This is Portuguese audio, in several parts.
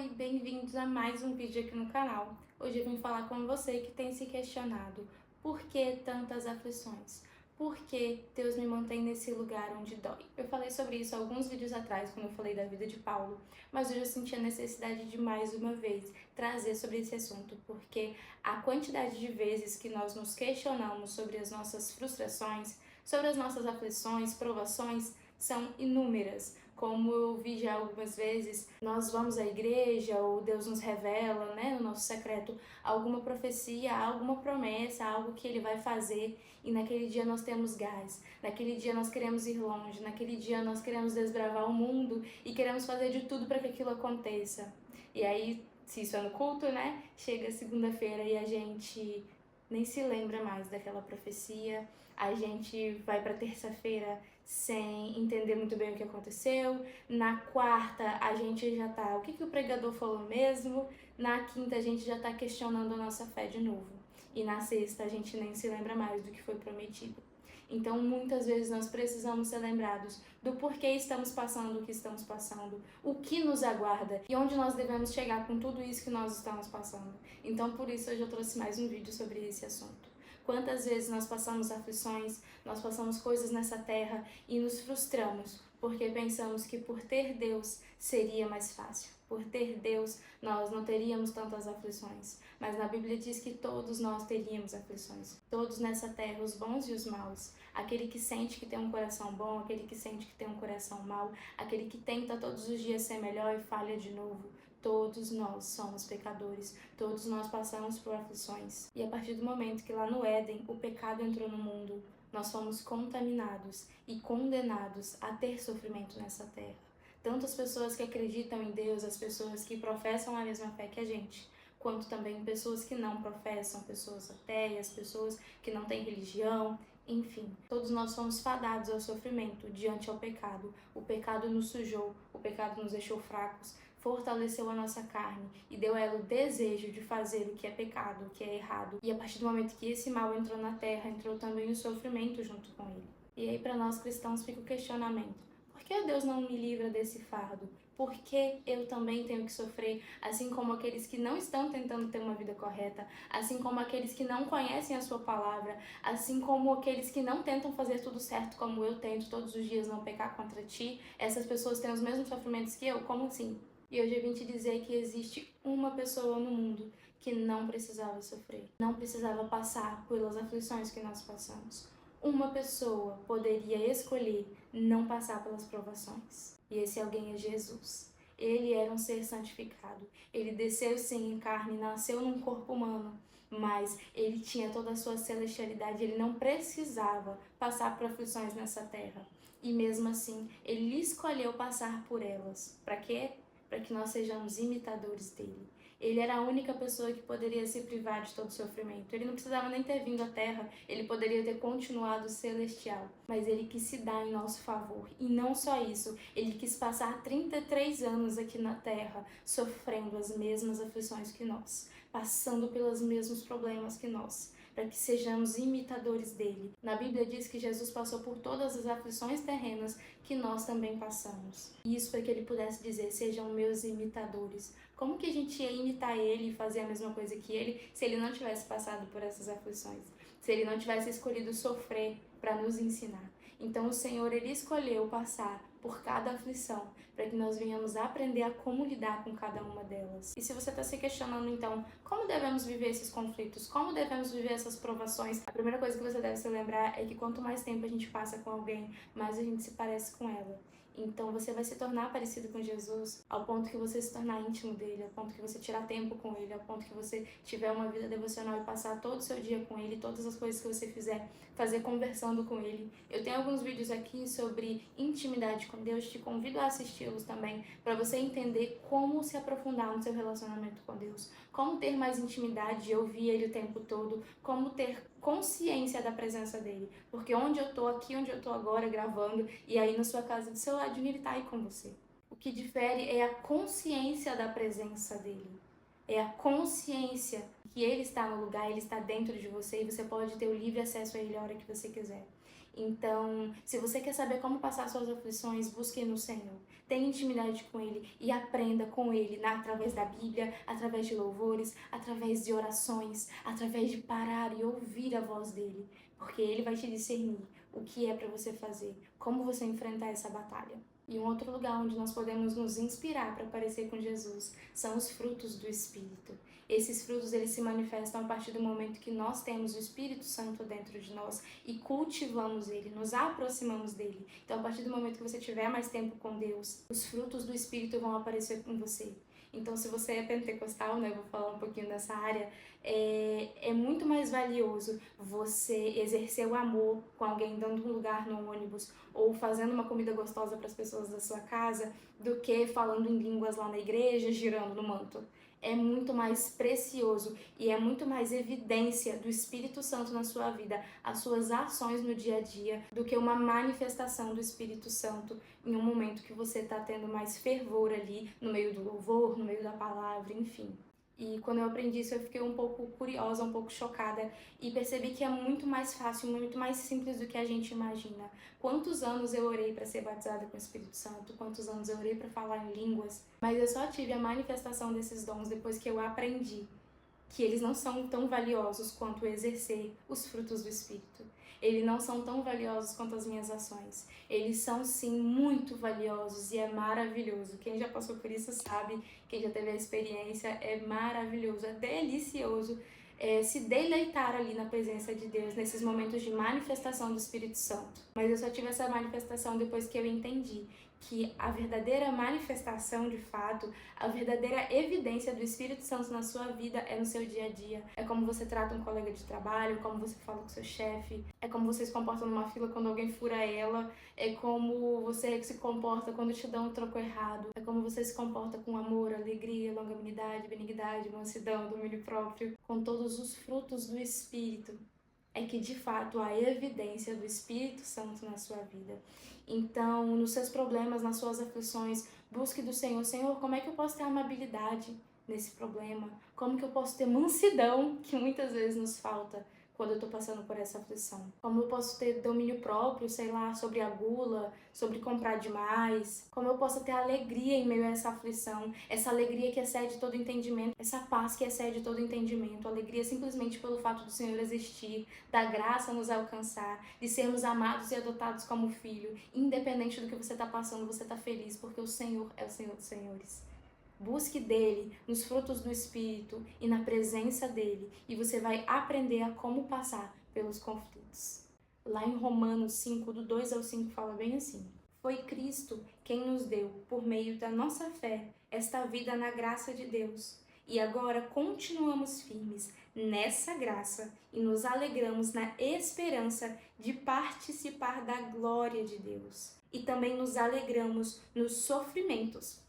Oi, bem-vindos a mais um vídeo aqui no canal. Hoje eu vim falar com você que tem se questionado por que tantas aflições? Por que Deus me mantém nesse lugar onde dói? Eu falei sobre isso alguns vídeos atrás, quando eu falei da vida de Paulo, mas hoje eu senti a necessidade de mais uma vez trazer sobre esse assunto, porque a quantidade de vezes que nós nos questionamos sobre as nossas frustrações, sobre as nossas aflições, provações, são inúmeras. Como eu vi já algumas vezes, nós vamos à igreja ou Deus nos revela, né, no nosso secreto, alguma profecia, alguma promessa, algo que Ele vai fazer e naquele dia nós temos gás, naquele dia nós queremos ir longe, naquele dia nós queremos desbravar o mundo e queremos fazer de tudo para que aquilo aconteça. E aí, se isso é no culto, né, chega segunda-feira e a gente nem se lembra mais daquela profecia, a gente vai para terça-feira sem entender muito bem o que aconteceu, na quarta a gente já tá, o que o pregador falou mesmo, na quinta a gente já tá questionando a nossa fé de novo, e na sexta a gente nem se lembra mais do que foi prometido. Então, muitas vezes nós precisamos ser lembrados do porquê estamos passando o que estamos passando, o que nos aguarda e onde nós devemos chegar com tudo isso que nós estamos passando. Então, por isso, hoje eu trouxe mais um vídeo sobre esse assunto. Quantas vezes nós passamos aflições, nós passamos coisas nessa terra e nos frustramos porque pensamos que por ter Deus seria mais fácil. Por ter Deus, nós não teríamos tantas aflições. Mas na Bíblia diz que todos nós teríamos aflições. Todos nessa terra, os bons e os maus. Aquele que sente que tem um coração bom, aquele que sente que tem um coração mau, aquele que tenta todos os dias ser melhor e falha de novo. Todos nós somos pecadores, todos nós passamos por aflições. E a partir do momento que lá no Éden o pecado entrou no mundo, nós fomos contaminados e condenados a ter sofrimento nessa terra. Tanto as pessoas que acreditam em Deus, as pessoas que professam a mesma fé que a gente, quanto também pessoas que não professam, pessoas ateias, pessoas que não têm religião, enfim. Todos nós fomos fadados ao sofrimento diante ao pecado. O pecado nos sujou, o pecado nos deixou fracos, fortaleceu a nossa carne e deu a ela o desejo de fazer o que é pecado, o que é errado. E a partir do momento que esse mal entrou na terra, entrou também o sofrimento junto com ele. E aí para nós cristãos fica o questionamento: por que Deus não me livra desse fardo? Por que eu também tenho que sofrer, assim como aqueles que não estão tentando ter uma vida correta, assim como aqueles que não conhecem a sua palavra, assim como aqueles que não tentam fazer tudo certo como eu tento todos os dias não pecar contra ti? Essas pessoas têm os mesmos sofrimentos que eu? Como assim? E hoje eu vim te dizer que existe uma pessoa no mundo que não precisava sofrer, não precisava passar pelas aflições que nós passamos. Uma pessoa poderia escolher não passar pelas provações. E esse alguém é Jesus. Ele era um ser santificado. Ele desceu sim em carne, nasceu num corpo humano, mas ele tinha toda a sua celestialidade. Ele não precisava passar por aflições nessa terra. E mesmo assim, ele escolheu passar por elas. Para quê? Para que nós sejamos imitadores dele. Ele era a única pessoa que poderia se privar de todo sofrimento. Ele não precisava nem ter vindo à Terra, ele poderia ter continuado celestial. Mas ele quis se dar em nosso favor. E não só isso, ele quis passar 33 anos aqui na Terra, sofrendo as mesmas aflições que nós, passando pelos mesmos problemas que nós, para que sejamos imitadores dele. Na Bíblia diz que Jesus passou por todas as aflições terrenas que nós também passamos. E isso para que ele pudesse dizer: sejam meus imitadores. Como que a gente ia imitar ele e fazer a mesma coisa que ele se ele não tivesse passado por essas aflições? Se ele não tivesse escolhido sofrer para nos ensinar? Então o Senhor, ele escolheu passar por cada aflição, para que nós venhamos aprender a como lidar com cada uma delas. E se você está se questionando, então, como devemos viver esses conflitos? Como devemos viver essas provações? A primeira coisa que você deve se lembrar é que quanto mais tempo a gente passa com alguém, mais a gente se parece com ela. Então você vai se tornar parecido com Jesus ao ponto que você se tornar íntimo dele, ao ponto que você tirar tempo com ele, ao ponto que você tiver uma vida devocional e passar todo o seu dia com ele, todas as coisas que você fizer, fazer conversando com ele. Eu tenho alguns vídeos aqui sobre intimidade com Deus, te convido a assisti-los também, para você entender como se aprofundar no seu relacionamento com Deus, como ter mais intimidade de ouvir ele o tempo todo, como ter consciência da presença dele, porque onde eu tô, aqui onde eu tô agora gravando, e aí na sua casa do seu ladinho, ele tá aí com você. O que difere é a consciência da presença dele. É a consciência que ele está no lugar, ele está dentro de você e você pode ter o livre acesso a ele a hora que você quiser. Então, se você quer saber como passar suas aflições, busque no Senhor. Tenha intimidade com Ele e aprenda com Ele através da Bíblia, através de louvores, através de orações, através de parar e ouvir a voz dEle. Porque Ele vai te discernir o que é para você fazer, como você enfrentar essa batalha. E um outro lugar onde nós podemos nos inspirar para parecer com Jesus são os frutos do Espírito. Esses frutos, eles se manifestam a partir do momento que nós temos o Espírito Santo dentro de nós e cultivamos ele, nos aproximamos dele. Então, a partir do momento que você tiver mais tempo com Deus, os frutos do Espírito vão aparecer com você. Então, se você é pentecostal, né, eu vou falar um pouquinho dessa área, é muito mais valioso você exercer o amor com alguém dando um lugar no ônibus ou fazendo uma comida gostosa para as pessoas da sua casa do que falando em línguas lá na igreja, girando no manto. É muito mais precioso e é muito mais evidência do Espírito Santo na sua vida, as suas ações no dia a dia, do que uma manifestação do Espírito Santo em um momento que você está tendo mais fervor ali, no meio do louvor, no meio da palavra, enfim. E quando eu aprendi isso, eu fiquei um pouco curiosa, um pouco chocada e percebi que é muito mais fácil, muito mais simples do que a gente imagina. Quantos anos eu orei para ser batizada com o Espírito Santo? Quantos anos eu orei para falar em línguas? Mas eu só tive a manifestação desses dons depois que eu aprendi que eles não são tão valiosos quanto exercer os frutos do Espírito. Eles não são tão valiosos quanto as minhas ações. Eles são, sim, muito valiosos e é maravilhoso. Quem já passou por isso sabe, quem já teve a experiência, é maravilhoso, é delicioso se deleitar ali na presença de Deus, nesses momentos de manifestação do Espírito Santo. Mas eu só tive essa manifestação depois que eu entendi que a verdadeira manifestação de fato, a verdadeira evidência do Espírito Santo na sua vida é no seu dia a dia. É como você trata um colega de trabalho, como você fala com seu chefe, é como você se comporta numa fila quando alguém fura ela, é como você se comporta quando te dão um troco errado, é como você se comporta com amor, alegria, longanimidade, benignidade, mansidão, domínio próprio, com todos os frutos do Espírito. É que de fato há evidência do Espírito Santo na sua vida. Então, nos seus problemas, nas suas aflições, busque do Senhor. Senhor, como é que eu posso ter amabilidade nesse problema? Como que eu posso ter mansidão, que muitas vezes nos falta quando eu tô passando por essa aflição? Como eu posso ter domínio próprio, sei lá, sobre a gula, sobre comprar demais? Como eu posso ter alegria em meio a essa aflição? Essa alegria que excede todo entendimento, essa paz que excede todo entendimento, alegria simplesmente pelo fato do Senhor existir, da graça nos alcançar, de sermos amados e adotados como filho. Independente do que você tá passando, você tá feliz, porque o Senhor é o Senhor dos Senhores. Busque dele, nos frutos do Espírito e na presença dele, e você vai aprender a como passar pelos conflitos. Lá em Romanos 5, do 2 ao 5, fala bem assim: foi Cristo quem nos deu, por meio da nossa fé, esta vida na graça de Deus. E agora continuamos firmes nessa graça e nos alegramos na esperança de participar da glória de Deus. E também nos alegramos nos sofrimentos,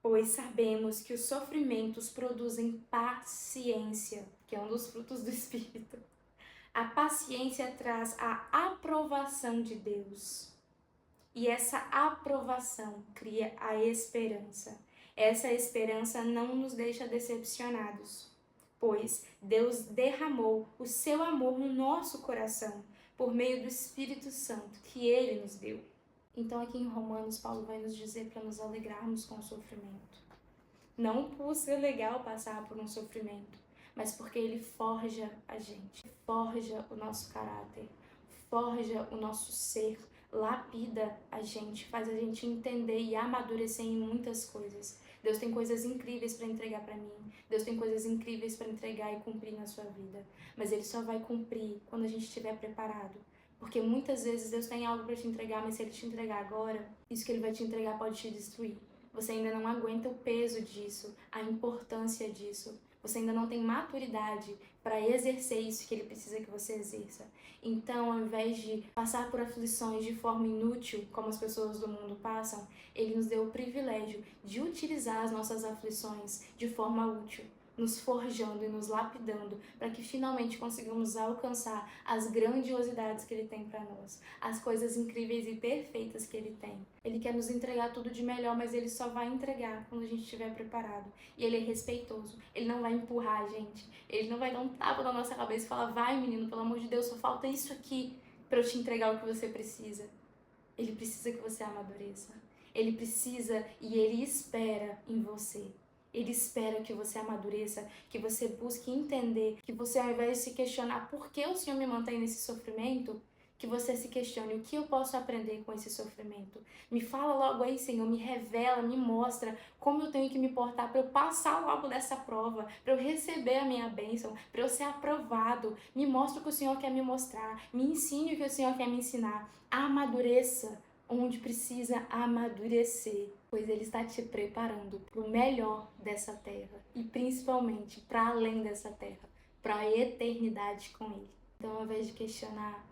pois sabemos que os sofrimentos produzem paciência, que é um dos frutos do Espírito. A paciência traz a aprovação de Deus. E essa aprovação cria a esperança. Essa esperança não nos deixa decepcionados, pois Deus derramou o seu amor no nosso coração por meio do Espírito Santo que Ele nos deu. Então aqui em Romanos, Paulo vai nos dizer para nos alegrarmos com o sofrimento. Não por ser legal passar por um sofrimento, mas porque ele forja a gente, forja o nosso caráter, forja o nosso ser, lapida a gente, faz a gente entender e amadurecer em muitas coisas. Deus tem coisas incríveis para entregar para mim, Deus tem coisas incríveis para entregar e cumprir na sua vida, mas Ele só vai cumprir quando a gente estiver preparado. Porque muitas vezes Deus tem algo para te entregar, mas se Ele te entregar agora, isso que Ele vai te entregar pode te destruir. Você ainda não aguenta o peso disso, a importância disso. Você ainda não tem maturidade para exercer isso que Ele precisa que você exerça. Então, ao invés de passar por aflições de forma inútil, como as pessoas do mundo passam, Ele nos deu o privilégio de utilizar as nossas aflições de forma útil, nos forjando e nos lapidando, para que finalmente consigamos alcançar as grandiosidades que Ele tem para nós, as coisas incríveis e perfeitas que Ele tem. Ele quer nos entregar tudo de melhor, mas Ele só vai entregar quando a gente estiver preparado. E Ele é respeitoso, Ele não vai empurrar a gente, Ele não vai dar um tapa na nossa cabeça e falar: vai menino, pelo amor de Deus, só falta isso aqui. para eu te entregar o que você precisa. Ele precisa que você amadureça. Ele precisa e ele espera em você. Ele espera que você amadureça, que você busque entender, que você, ao invés de se questionar por que o Senhor me mantém nesse sofrimento, que você se questione o que eu posso aprender com esse sofrimento. Me fala logo aí, Senhor, me revela, me mostra como eu tenho que me portar para eu passar logo dessa prova, para eu receber a minha bênção, para eu ser aprovado. Me mostra o que o Senhor quer me mostrar, me ensine o que o Senhor quer me ensinar. Amadureça onde precisa amadurecer, pois Ele está te preparando para o melhor dessa terra e principalmente para além dessa terra, para a eternidade com Ele. Então, ao invés de questionar,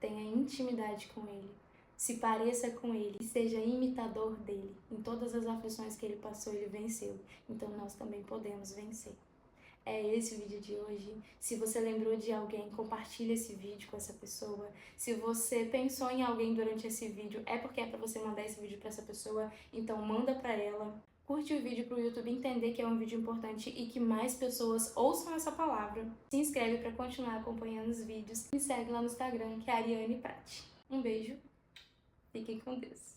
tenha intimidade com Ele, se pareça com Ele e seja imitador dele. Em todas as aflições que Ele passou, Ele venceu. Então, nós também podemos vencer. É esse o vídeo de hoje. Se você lembrou de alguém, compartilhe esse vídeo com essa pessoa. Se você pensou em alguém durante esse vídeo, é porque é para você mandar esse vídeo para essa pessoa, então manda para ela. Curte o vídeo para o YouTube entender que é um vídeo importante e que mais pessoas ouçam essa palavra. Se inscreve para continuar acompanhando os vídeos. Me segue lá no Instagram, que é Ariane Prati. Um beijo, fiquem com Deus.